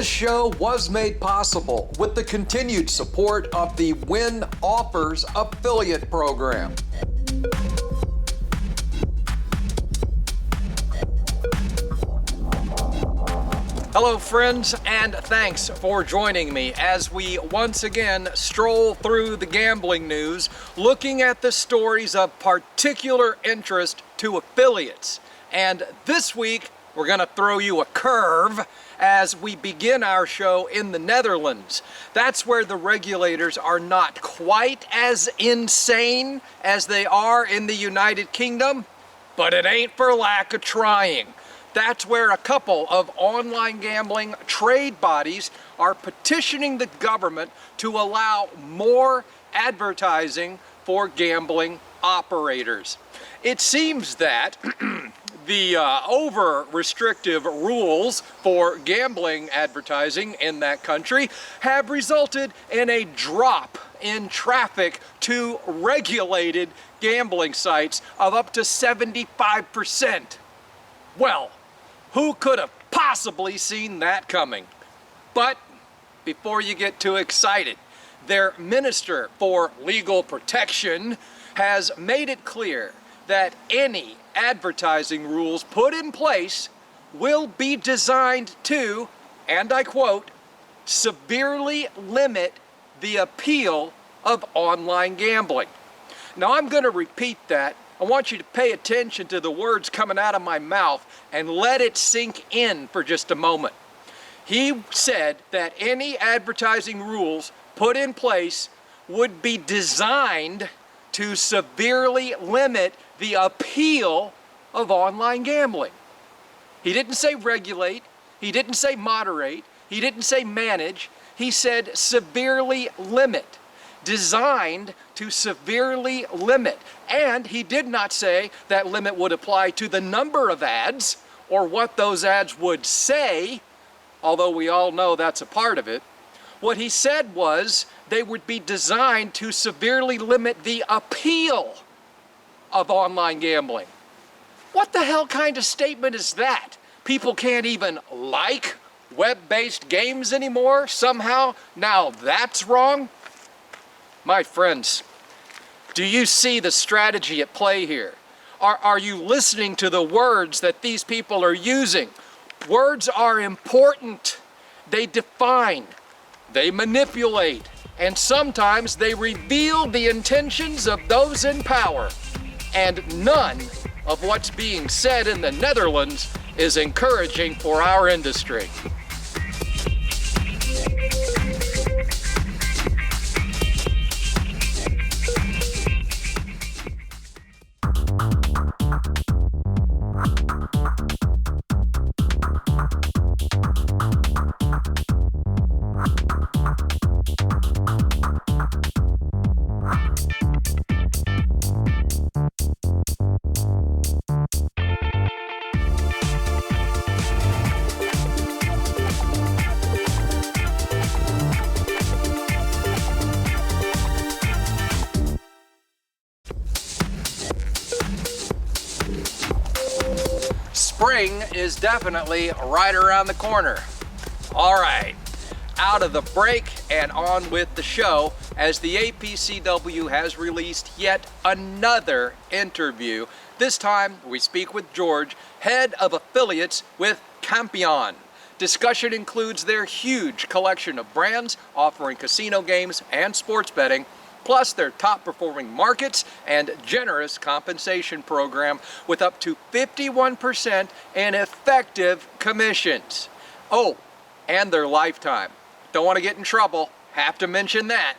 This show was made possible with the continued support of the Win Offers affiliate program. Hello friends, and thanks for joining me as we once again stroll through the gambling news, looking at the stories of particular interest to affiliates. And this week, we're going to throw you a curve as we begin our show in the Netherlands. That's where the regulators are not quite as insane as they are in the United Kingdom, but it ain't for lack of trying. That's where a couple of online gambling trade bodies are petitioning the government to allow more advertising for gambling operators. It seems that the over-restrictive rules for gambling advertising in that country have resulted in a drop in traffic to regulated gambling sites of up to 75%. Well, who could have possibly seen that coming? But before you get too excited, their Minister for Legal Protection has made it clear that any advertising rules put in place will be designed to, and I quote, severely limit the appeal of online gambling. Now I'm going to repeat that. I want you to pay attention to the words coming out of my mouth and let it sink in for just a moment. He said that any advertising rules put in place would be designed to severely limit the appeal of online gambling. He didn't say regulate, he didn't say moderate, he didn't say manage, he said severely limit. Designed to severely limit. And he did not say that limit would apply to the number of ads or what those ads would say, although we all know that's a part of it. What he said was they would be designed to severely limit the appeal of online gambling. What the hell kind of statement is that? People can't even like web-based games anymore somehow? Now that's wrong? My friends, do you see the strategy at play here? Are you listening to the words that these people are using? Words are important. They define, they manipulate, and sometimes they reveal the intentions of those in power. And none of what's being said in the Netherlands is encouraging for our industry. Spring is definitely right around the corner. All right, out of the break and on with the show as the APCW has released yet another interview. This time we speak with George, head of affiliates with Campion. Discussion includes their huge collection of brands offering casino games and sports betting, plus their top performing markets and generous compensation program with up to 51% in effective commissions. Oh, and their lifetime. Don't want to get in trouble, have to mention that.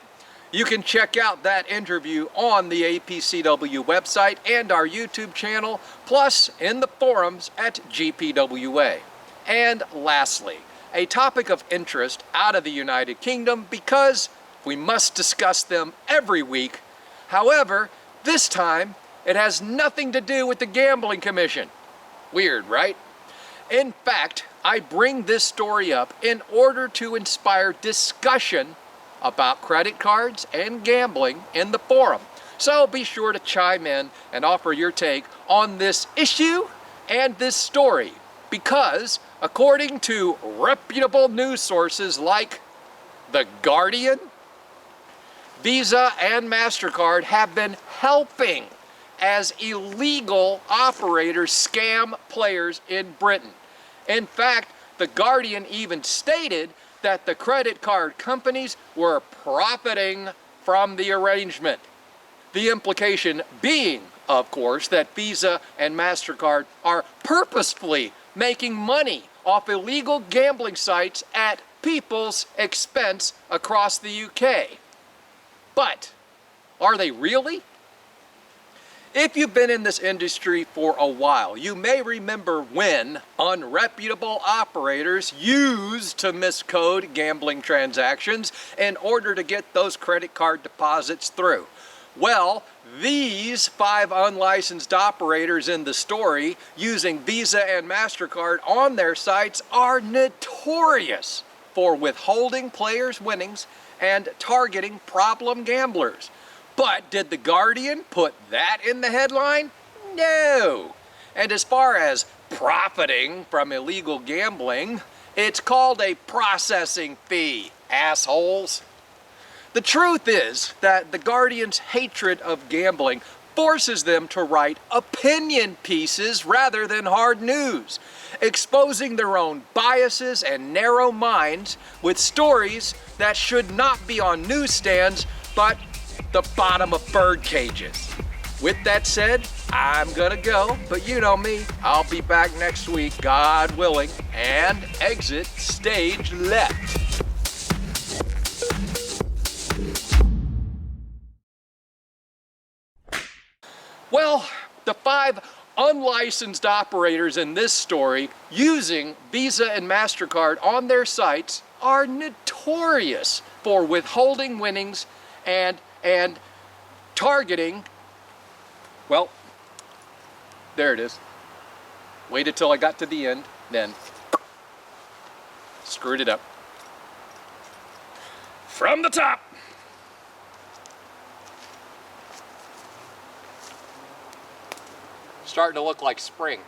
You can check out that interview on the APCW website and our YouTube channel, plus in the forums at GPWA. And lastly, a topic of interest out of the United Kingdom because we must discuss them every week. However, this time, it has nothing to do with the Gambling Commission. Weird, right? In fact, I bring this story up in order to inspire discussion about credit cards and gambling in the forum. So be sure to chime in and offer your take on this issue and this story. Because, according to reputable news sources like The Guardian, Visa and MasterCard have been helping as illegal operators scam players in Britain. In fact, The Guardian even stated that the credit card companies were profiting from the arrangement. The implication being, of course, that Visa and MasterCard are purposefully making money off illegal gambling sites at people's expense across the UK. But are they really? If you've been in this industry for a while, you may remember when unreputable operators used to miscode gambling transactions in order to get those credit card deposits through. Well, these 5 unlicensed operators in the story using Visa and MasterCard on their sites are notorious for withholding players' winnings and targeting problem gamblers. But did The Guardian put that in the headline? No. And as far as profiting from illegal gambling, it's called a processing fee, assholes. The truth is that The Guardian's hatred of gambling forces them to write opinion pieces rather than hard news, exposing their own biases and narrow minds with stories that should not be on newsstands but the bottom of bird cages. With that said, I'm gonna go, but you know me, I'll be back next week, God willing, and exit stage left. Well, the 5 unlicensed operators in this story using Visa and MasterCard on their sites are notorious for withholding winnings and targeting, well, there it is. Waited till I got to the end, then screwed it up. From the top. Starting to look like spring.